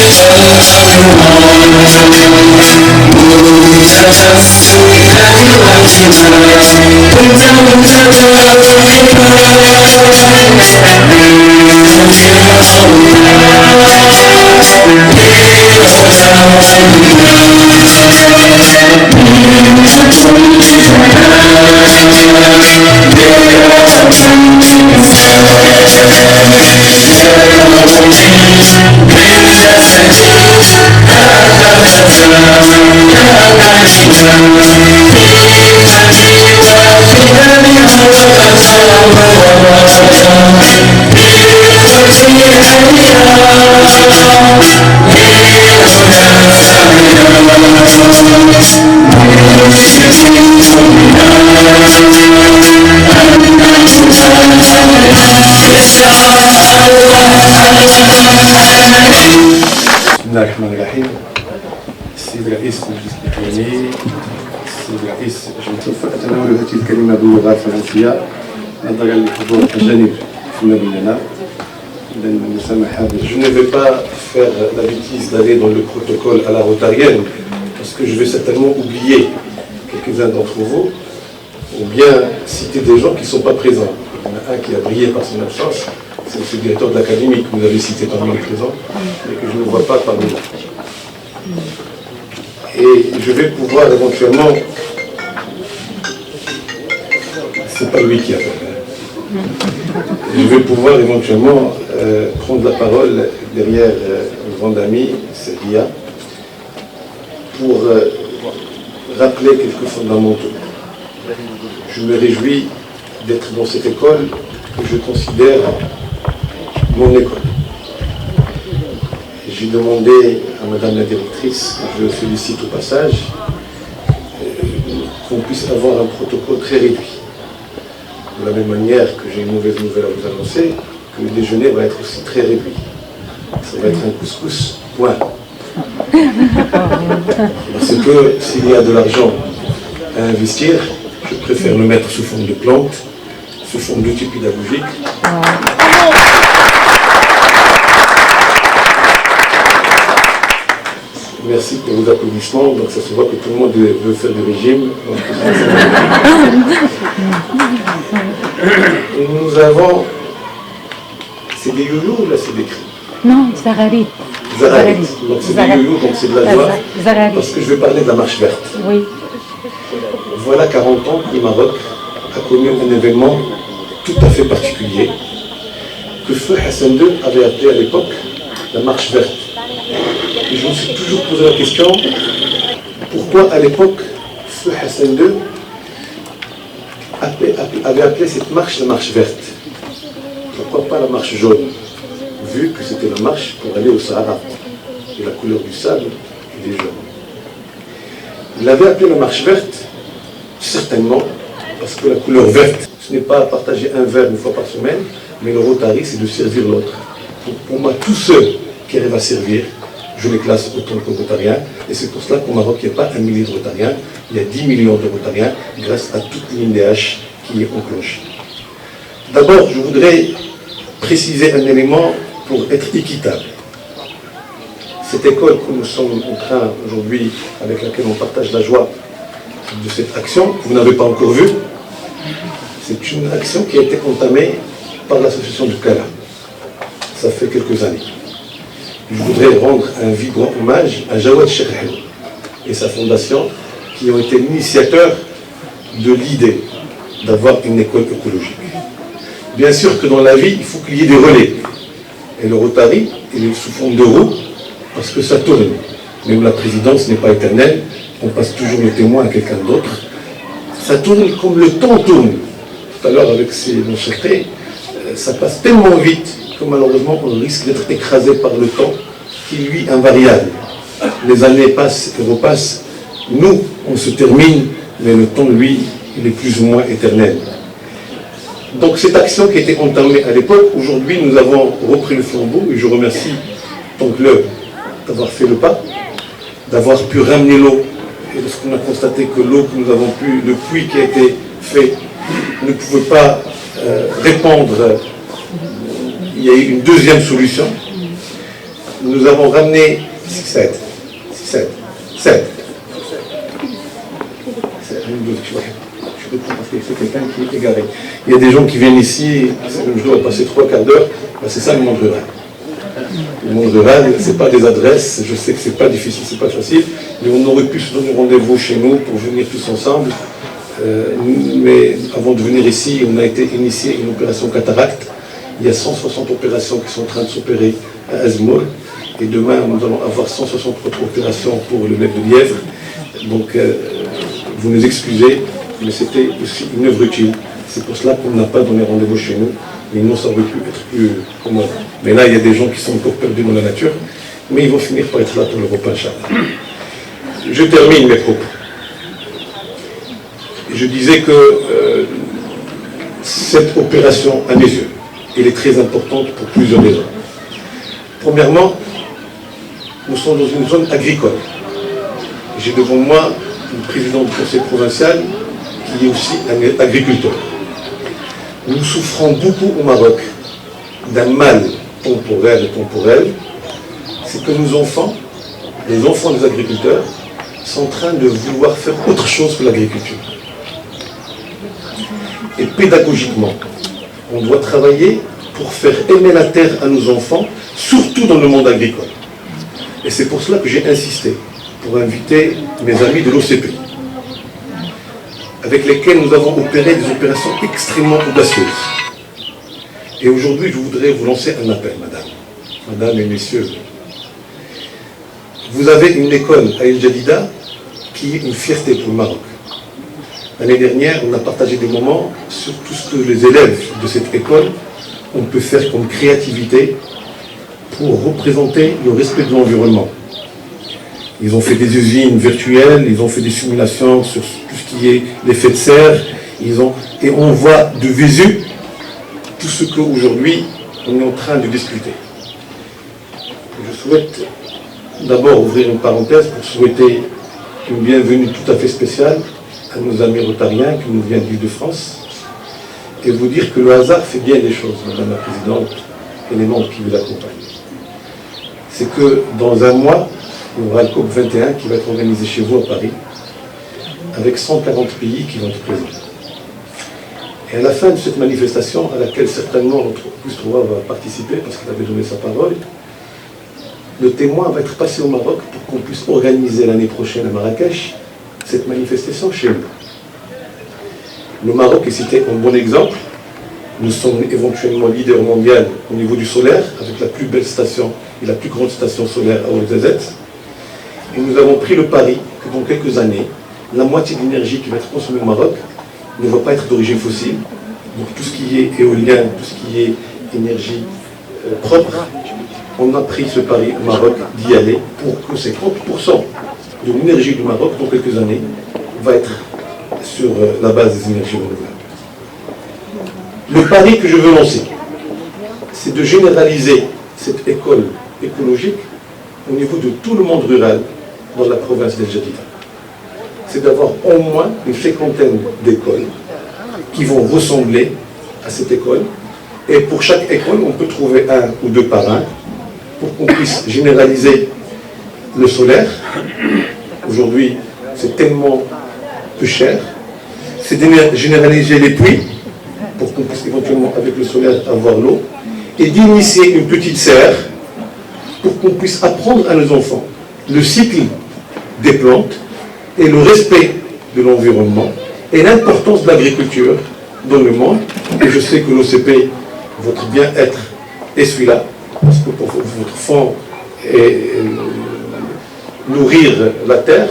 بسم الله الرحمن الرحيم. السيد رئيس المجلس الإقليمي، السيد رئيس جمهورية أتناول هذه الكلمة باللغة الفرنسية نظرا لحضور الأجانب في مدينتنا. Je ne vais pas faire la bêtise d'aller dans le protocole à la rotarienne parce que je vais certainement oublier quelques-uns d'entre vous ou bien citer des gens qui ne sont pas présents. Il y en a un qui a brillé par son absence, c'est le directeur de l'académie que vous avez cité parmi les présents, mais que je ne vois pas parmi nous. Et je vais pouvoir éventuellement, c'est pas lui qui a fait, je vais pouvoir éventuellement prendre la parole derrière une grande amie, Seria, pour rappeler quelques fondamentaux. Je me réjouis d'être dans cette école que je considère mon école. J'ai demandé à Madame la directrice, que je félicite au passage, qu'on puisse avoir un protocole très réduit. De la même manière que j'ai une mauvaise nouvelle à vous annoncer, que le déjeuner va être aussi très réduit. Ça va être un couscous, point. Parce que s'il y a de l'argent à investir, je préfère le mettre sous forme de plantes, sous forme d'outils pédagogiques. Merci pour vos applaudissements. Donc ça se voit que tout le monde veut faire du régime. Nous avons... C'est des youyous ou là c'est des cris? Non, Zararit. Zararit. Donc c'est des youyous, donc c'est de la joie. Parce que je vais parler de la marche verte. Oui. Voilà 40 ans que le Maroc a connu un événement tout à fait particulier que Feu Hassan II avait appelé à l'époque la marche verte. Et je me suis toujours posé la question, pourquoi à l'époque Feu Hassan II avait appelé cette marche la marche verte? Pourquoi pas la marche jaune? Vu que c'était la marche pour aller au Sahara, et la couleur du sable et des jaunes. Il avait appelé la marche verte, certainement, parce que la couleur verte, ce n'est pas partager un verre une fois par semaine, mais le Rotary, c'est de servir l'autre. Pour moi, tous ceux qui arrivent à servir, je les classe autant que Rotariens, et c'est pour cela qu'au Maroc, il n'y a pas 1 million de Rotariens, il y a 10 millions de Rotariens, grâce à toute l'INDH qui est enclenchée. D'abord, je voudrais préciser un élément pour être équitable. Cette école que nous sommes en train aujourd'hui, avec laquelle on partage la joie de cette action, que vous n'avez pas encore vue, c'est une action qui a été entamée par l'association du Kala. Ça fait quelques années. Je voudrais rendre un vibrant hommage à Jawad Cherhel et sa fondation qui ont été l'initiateur de l'idée d'avoir une école écologique. Bien sûr que dans la vie, il faut qu'il y ait des relais. Et le Rotary, il est sous forme de roue, parce que ça tourne. Même la présidence n'est pas éternelle, on passe toujours le témoin à quelqu'un d'autre. Ça tourne comme le temps tourne. Tout à l'heure, avec mon secret, ça passe tellement vite que malheureusement, on risque d'être écrasé par le temps, qui lui, invariable. Les années passent et repassent. Nous, on se termine, mais le temps, lui, il est plus ou moins éternel. Donc cette action qui a été entamée à l'époque, aujourd'hui nous avons repris le flambeau et je remercie ton club d'avoir fait le pas, d'avoir pu ramener l'eau. Et lorsqu'on a constaté que l'eau que nous avons pu, le puits qui a été fait ne pouvait pas répondre, il y a eu une deuxième solution. nous avons ramené 7. Je reprends parce que c'est quelqu'un qui est égaré. Il y a des gens qui viennent ici, je dois passer 3 quarts d'heure, ben c'est ça le monde rural. Le monde rural, ce n'est pas des adresses, je sais que ce n'est pas difficile, c'est pas facile, mais on aurait pu se donner rendez-vous chez nous pour venir tous ensemble. Mais avant de venir ici, on a été initié une opération cataracte. Il y a 160 opérations qui sont en train de s'opérer à Azmoul. Et demain, nous allons avoir 160 autres opérations pour le lac de Lièvre. Donc, vous nous excusez, mais c'était aussi une œuvre utile. C'est pour cela qu'on n'a pas donné rendez-vous chez nous. Mais non, ça aurait pu être plus commode. Mais là, il y a des gens qui sont encore perdus dans la nature. Mais ils vont finir par être là pour le repas, Inch'Allah. Je termine mes propos. Je disais que cette opération, à mes yeux, elle est très importante pour plusieurs raisons. Premièrement, nous sommes dans une zone agricole. J'ai devant moi le président du conseil provincial qui est aussi un agriculteur. Nous souffrons beaucoup au Maroc d'un mal temporaire et temporel. C'est que nos enfants, les enfants des agriculteurs, sont en train de vouloir faire autre chose que l'agriculture. Et pédagogiquement, on doit travailler pour faire aimer la terre à nos enfants, surtout dans le monde agricole. Et c'est pour cela que j'ai insisté pour inviter mes amis de l'OCP, avec lesquels nous avons opéré des opérations extrêmement audacieuses. Et aujourd'hui, je voudrais vous lancer un appel, madame et messieurs. Vous avez une école à El Jadida qui est une fierté pour le Maroc. L'année dernière, on a partagé des moments sur tout ce que les élèves de cette école on peut faire comme créativité pour représenter le respect de l'environnement. Ils ont fait des usines virtuelles, ils ont fait des simulations sur tout ce qui est l'effet de serre, et on voit de visu tout ce qu'aujourd'hui on est en train de discuter. Je souhaite d'abord ouvrir une parenthèse pour souhaiter une bienvenue tout à fait spéciale à nos amis rotariens qui nous viennent d'Île-de-France et vous dire que le hasard fait bien des choses, Madame la Présidente et les membres qui vous accompagnent. C'est que dans un mois, il y aura le COP 21 qui va être organisé chez vous à Paris, avec 140 pays qui vont être présents. Et à la fin de cette manifestation, à laquelle certainement notre Auguste Roy va participer, parce qu'il avait donné sa parole, le témoin va être passé au Maroc pour qu'on puisse organiser l'année prochaine à Marrakech cette manifestation chez nous. Le Maroc est cité en bon exemple. Nous sommes éventuellement leader mondial au niveau du solaire, avec la plus belle station et la plus grande station solaire à Ouarzazate. Et nous avons pris le pari que dans quelques années, la moitié de l'énergie qui va être consommée au Maroc ne va pas être d'origine fossile. Donc tout ce qui est éolien, tout ce qui est énergie propre, on a pris ce pari au Maroc d'y aller pour que 50% de l'énergie du Maroc, dans quelques années, va être sur la base des énergies renouvelables. Le pari que je veux lancer, c'est de généraliser cette école écologique au niveau de tout le monde rural dans la province d'El Jadida. C'est d'avoir au moins une cinquantaine d'écoles qui vont ressembler à cette école. Et pour chaque école, on peut trouver un ou deux parrains pour qu'on puisse généraliser le solaire. Aujourd'hui, c'est tellement peu cher. C'est de généraliser les puits pour qu'on puisse éventuellement, avec le solaire, avoir l'eau. Et d'initier une petite serre pour qu'on puisse apprendre à nos enfants le cycle des plantes et le respect de l'environnement et l'importance de l'agriculture dans le monde. Et je sais que l'OCP, votre bien-être est celui-là, parce que pour votre fond est nourrir la terre,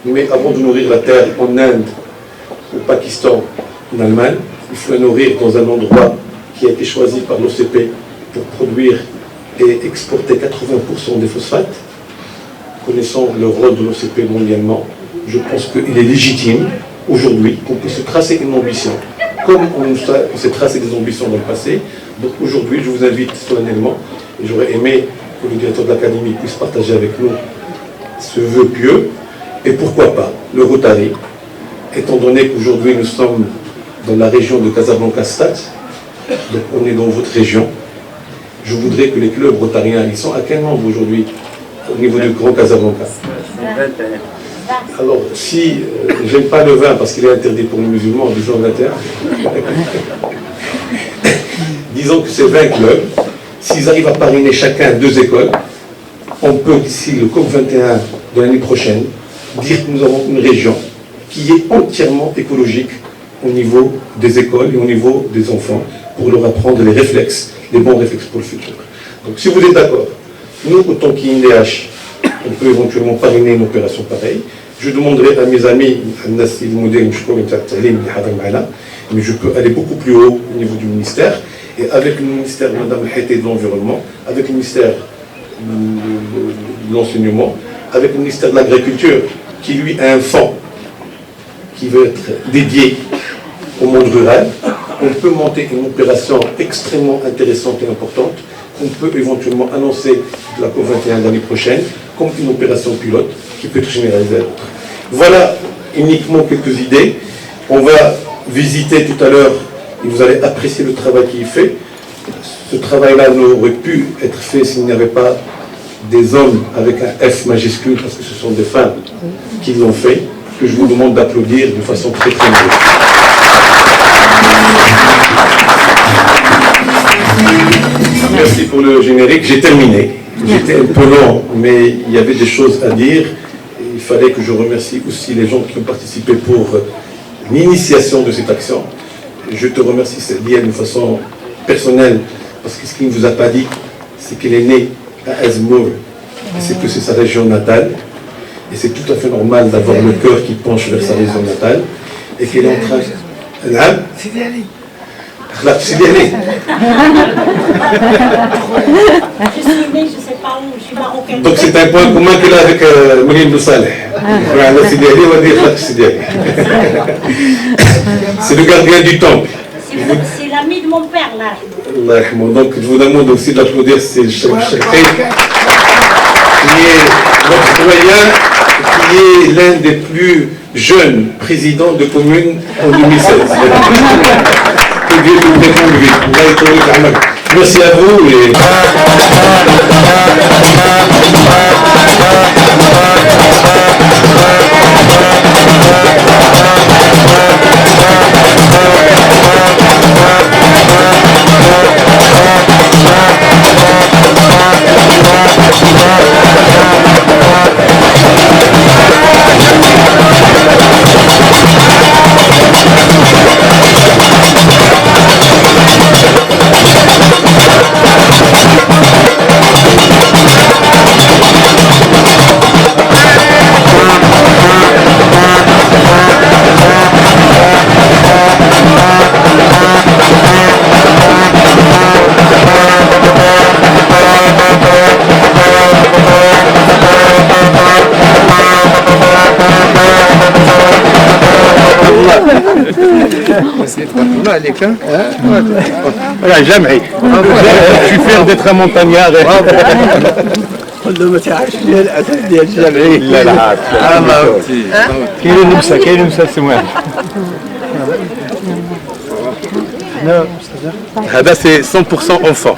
mais avant de nourrir la terre en Inde, au Pakistan, en Allemagne, il faut la nourrir dans un endroit qui a été choisi par l'OCP pour produire et exporter 80% des phosphates. Connaissant le rôle de l'OCP mondialement, je pense qu'il est légitime aujourd'hui qu'on puisse tracer une ambition, comme on s'est tracé des ambitions dans le passé. Donc aujourd'hui, je vous invite solennellement, et j'aurais aimé que le directeur de l'Académie puisse partager avec nous ce vœu pieux, et pourquoi pas le Rotary, étant donné qu'aujourd'hui nous sommes dans la région de Casablanca-Stade, donc on est dans votre région, je voudrais que les clubs rotariens, ils sont à quel nombre aujourd'hui au niveau du Grand Casablanca? Alors, si j'aime pas le vin parce qu'il est interdit pour les musulmans, disons 21, disons que c'est 20 clubs, s'ils arrivent à parrainer chacun 2 écoles, on peut, d'ici le COP 21 de l'année prochaine, dire que nous avons une région qui est entièrement écologique au niveau des écoles et au niveau des enfants, pour leur apprendre les réflexes, les bons réflexes pour le futur. Donc si vous êtes d'accord, nous, autant qu'INDH, on peut éventuellement parrainer une opération pareille. Je demanderai à mes amis, mais je peux aller beaucoup plus haut au niveau du ministère, et avec le ministère de Mme Haïté de l'Environnement, avec le ministère de l'Enseignement, avec le ministère de l'Agriculture, qui lui a un fonds qui veut être dédié au monde rural, on peut monter une opération extrêmement intéressante et importante qu'on peut éventuellement annoncer de la COP21 l'année prochaine comme une opération pilote qui peut être généralisée à d'autres. Voilà uniquement quelques idées. On va visiter tout à l'heure et vous allez apprécier le travail qui est fait. Ce travail-là n'aurait pu être fait s'il n'y avait pas des hommes avec un F majuscule, parce que ce sont des femmes qui l'ont fait, que je vous demande d'applaudir de façon très très neuve. Merci pour le générique, j'ai terminé. J'étais un peu long, mais il y avait des choses à dire. Il fallait que je remercie aussi les gens qui ont participé pour l'initiation de cette action. Je te remercie, Célia, d'une façon personnelle, parce que ce qu'il ne vous a pas dit, c'est qu'elle est née à Azmour, c'est que c'est sa région natale, et c'est tout à fait normal d'avoir le cœur qui penche vers sa région natale, et qu'elle est en train... Je suis né, je ne sais pas où, je suis marocaine. Donc c'est un point commun qu'elle a avec Mouline Boussaleh. C'est le gardien du temple. C'est l'ami de mon père, là. Donc je vous demande aussi d'applaudir ces Chakri, qui est notre doyen, qui est l'un des plus jeunes présidents de commune en 2016. Merci à vous et... جمعي je suis fier d'être un montagnard قول له ما تعرفش ليه الاسد ديال الجمعي لا لا كاين نمسا سموان هذا سي 100% enfant